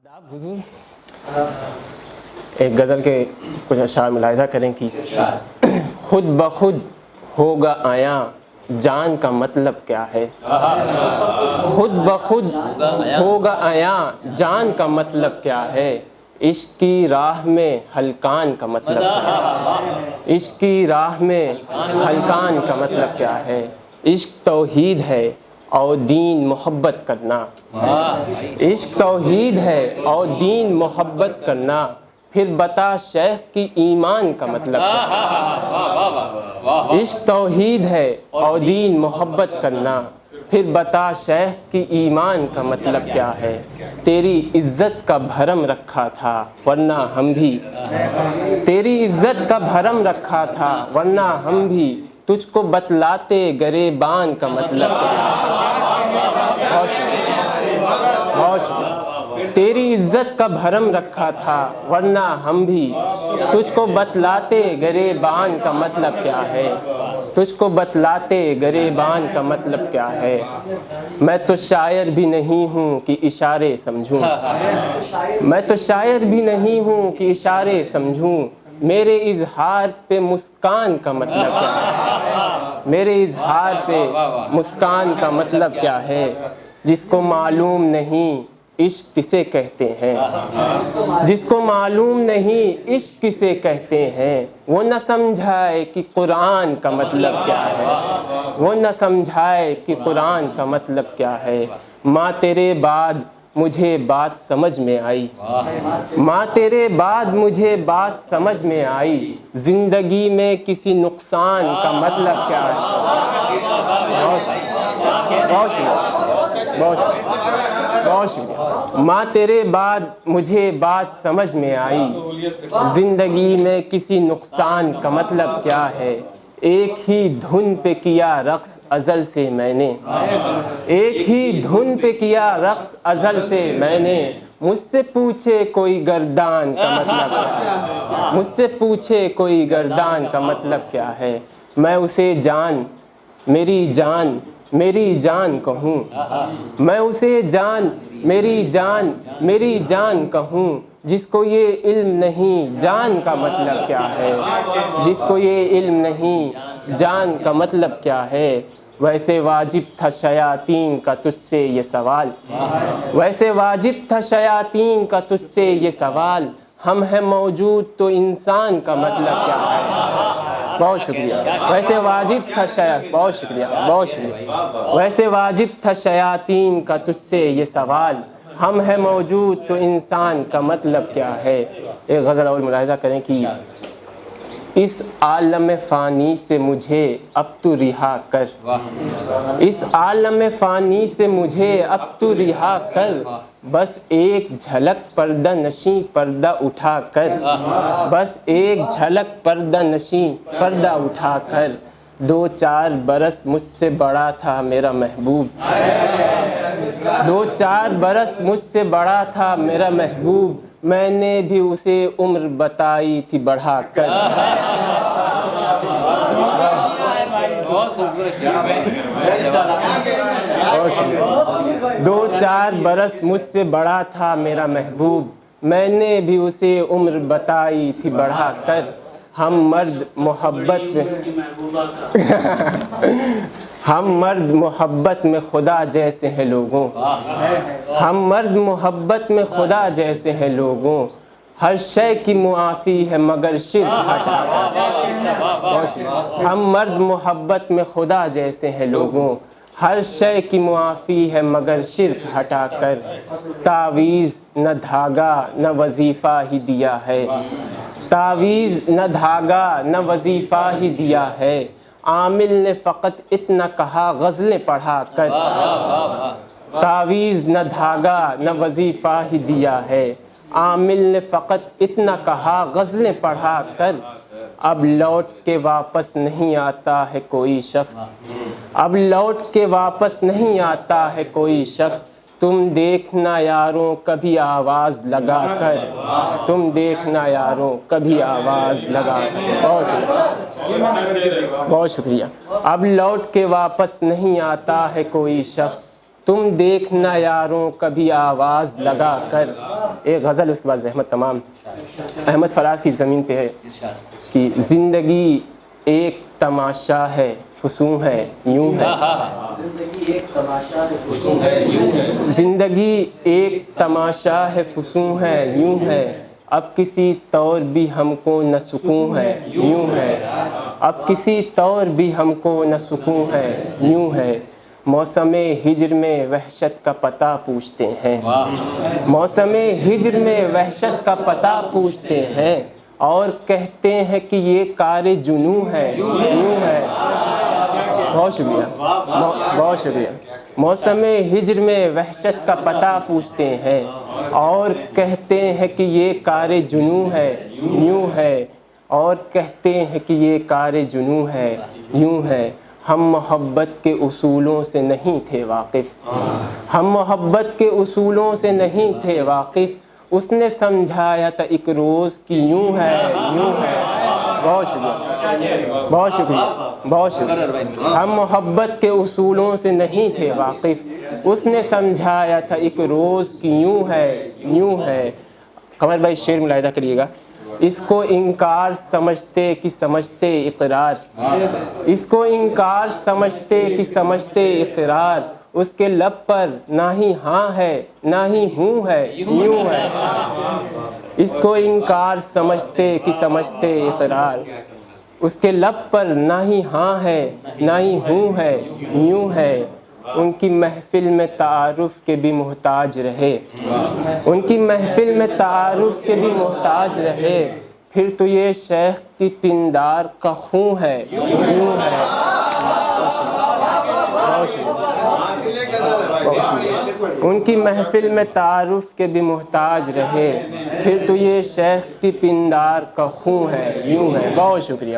آداب حضور، ایک غزل کے کچھ اشعار ملاحظہ کریں کہ خود بخود ہوگا آیا جان کا مطلب کیا ہے۔ خود بخود ہوگا آیا جان کا مطلب کیا ہے، عشق کی راہ میں حلقان کا مطلب کیا ہے۔ عشق کی راہ میں حلقان کا مطلب کیا ہے، عشق توحید ہے اور دین محبت کرنا۔ عشق توحید ہے اور دین محبت کرنا، پھر بتا شیخ کی ایمان کا مطلب کیا ہے۔ عشق توحید ہے اور دین محبت کرنا، پھر بتا شیخ کی ایمان کا مطلب کیا ہے۔ تیری عزت کا بھرم رکھا تھا ورنہ ہم بھی، تیری عزت کا بھرم رکھا تھا ورنہ ہم بھی، تجھ کو بتلاتے گریبان کا مطلب کیا ہے۔ تیری عزت کا بھرم رکھا تھا ورنہ ہم بھی، تجھ کو بتلاتے گریبان کا مطلب کیا ہے۔ تجھ کو بتلاتے گریبان کا مطلب کیا ہے۔ میں تو شاعر بھی نہیں ہوں کہ اشارے سمجھوں، میں تو شاعر بھی نہیں ہوں کہ اشارے سمجھوں، میرے اظہار پہ مسکان کا مطلب کیا ہے۔ میرے اظہار پہ مسکان کا مطلب کیا ہے۔ جس کو معلوم نہیں عشق کسے کہتے ہیں، جس کو معلوم نہیں عشق کسے کہتے ہیں، وہ نہ سمجھائے کہ قرآن کا مطلب کیا ہے۔ وہ نہ سمجھائے کہ قرآن کا مطلب کیا ہے۔ ماں تیرے بعد مجھے بات سمجھ میں آئی، ماں تیرے بعد مجھے بات سمجھ میں آئی، زندگی میں کسی نقصان کا مطلب کیا ہے۔ ماں تیرے بعد مجھے بات سمجھ میں آئی، زندگی میں کسی نقصان کا مطلب کیا ہے۔ ایک ہی دھن پہ کیا رقص ازل سے میں نے، ایک ہی دھن پہ کیا رقص ازل سے میں نے، مجھ سے پوچھے کوئی گردان کا مطلب کیا ہے۔ مجھ سے پوچھے کوئی گردان کا مطلب کیا ہے۔ میں اسے جان میری جان میری جان کہوں، میں اسے جان میری جان میری جان کہوں، جس کو یہ علم نہیں جان کا مطلب کیا ہے۔ جس کو یہ علم نہیں جان کا مطلب کیا ہے۔ ویسے واجب تھا شیاطین کا تجھ سے یہ سوال، ویسے واجب تھا شیاطین کا تجھ سے یہ سوال، ہم ہیں موجود تو انسان کا مطلب کیا ہے۔ بہت شکریہ۔ ویسے واجب تھا بہت شکریہ، بہت شکریہ۔ ویسے واجب تھا شیاطین کا تجھ سے یہ سوال، ہم ہیں موجود تو انسان کا مطلب کیا ہے۔ ایک غزل اور ملاحظہ کریں کہ اس عالم فانی سے مجھے اب تو رہا کر، اس عالم فانی سے مجھے اب تو رہا کر، بس ایک جھلک پردہ نشیں پردہ اٹھا کر، بس ایک جھلک پردہ نشیں پردہ اٹھا کر، 2-4 برس مجھ سے بڑا تھا میرا محبوب، 2-4 برس مجھ سے بڑا تھا میرا محبوب، میں نے بھی اسے عمر بتائی تھی بڑھا کر۔ 2-4 برس مجھ سے بڑا تھا میرا محبوب، میں نے بھی اسے عمر بتائی تھی بڑھا کر۔ ہم مرد محبت میں ہم مرد محبت میں خدا جیسے ہیں لوگوں، ہم مرد محبت میں خدا جیسے ہیں لوگوں، ہر شے کی معافی ہے مگر شرک ہٹا کر۔ ہم مرد محبت میں خدا جیسے ہیں لوگوں، ہر شے کی معافی ہے مگر شرک ہٹا کر، تعویذ نہ دھاگا نہ وظیفہ ہی دیا ہے، تعویذ نہ دھاگا نہ وظیفہ ہی دیا ہے، عامل نے فقط اتنا کہا غزلیں پڑھا کر، تعویذ نہ دھاگا نہ وظیفہ ہی دیا ہے، عامل نے فقط اتنا کہا غزلیں پڑھا کر، اب لوٹ کے واپس نہیں آتا ہے کوئی شخص، اب لوٹ کے واپس نہیں آتا ہے کوئی شخص، تم دیکھنا یاروں کبھی آواز لگا کر، تم دیکھنا یاروں کبھی آواز لگا کر۔ بہت شکریہ۔ اب لوٹ کے واپس نہیں آتا ہے کوئی شخص، تم دیکھنا یاروں کبھی آواز لگا کر، ایک غزل اس کے بعد زحمت تمام. احمد فراز کی زمین پہ ہے کہ زندگی ایک تماشا ہے فسوں ہے یوں ہے. زندگی ایک تماشا ہے فسوں ہے یوں ہے. اب کسی طور بھی ہم کو نہ سکون ہے یوں ہے. اب کسی طور بھی ہم کو نہ سکون ہے یوں ہے. موسم ہجر میں وحشت کا پتہ پوچھتے ہیں. موسم ہجر میں وحشت کا پتہ پوچھتے ہیں اور کہتے ہیں کہ یہ کار جنوں ہے یوں ہے. بہت شکریہ بہت شکریہ. موسم ہجر میں وحشت کا پتہ پوچھتے ہیں اور کہتے ہیں کہ یہ کار جنوں ہے یوں ہے. اور کہتے ہیں کہ یہ کار جنوں ہے یوں ہے. ہم محبت کے اصولوں سے نہیں تھے واقف. ہم محبت کے اصولوں سے نہیں تھے واقف. اس نے سمجھایا تھا ایک روز کہ یوں ہے یوں ہے. بہت شکریہ بہت شکریہ بہت شکریہ. ہم محبت کے اصولوں سے نہیں تھے واقف. اس نے سمجھایا تھا ایک روز کہ یوں ہے یوں ہے. قمر بھائی شعر ملاحظہ کریے گا. اس کو انکار سمجھتے کہ سمجھتے اقرار. اس کو انکار سمجھتے کہ سمجھتے اقرار. اس کے لب پر نہ ہی ہاں ہے نہ ہی ہوں ہے یوں ہے. اس کو انکار سمجھتے کہ سمجھتے اقرار. اس کے لب پر نہ ہی ہاں ہے نہ ہی ہوں ہے یوں ہے. ان کی محفل میں تعارف کے بھی محتاج رہے. ان کی محفل میں تعارف کے بھی محتاج رہے. پھر تو یہ شیخ کی پندار کا خون ہے یوں ہے. ان کی محفل میں تعارف کے بھی محتاج رہے. پھر تو یہ شیخ کی پندار کا خون ہے یوں ہے. بہت شکریہ.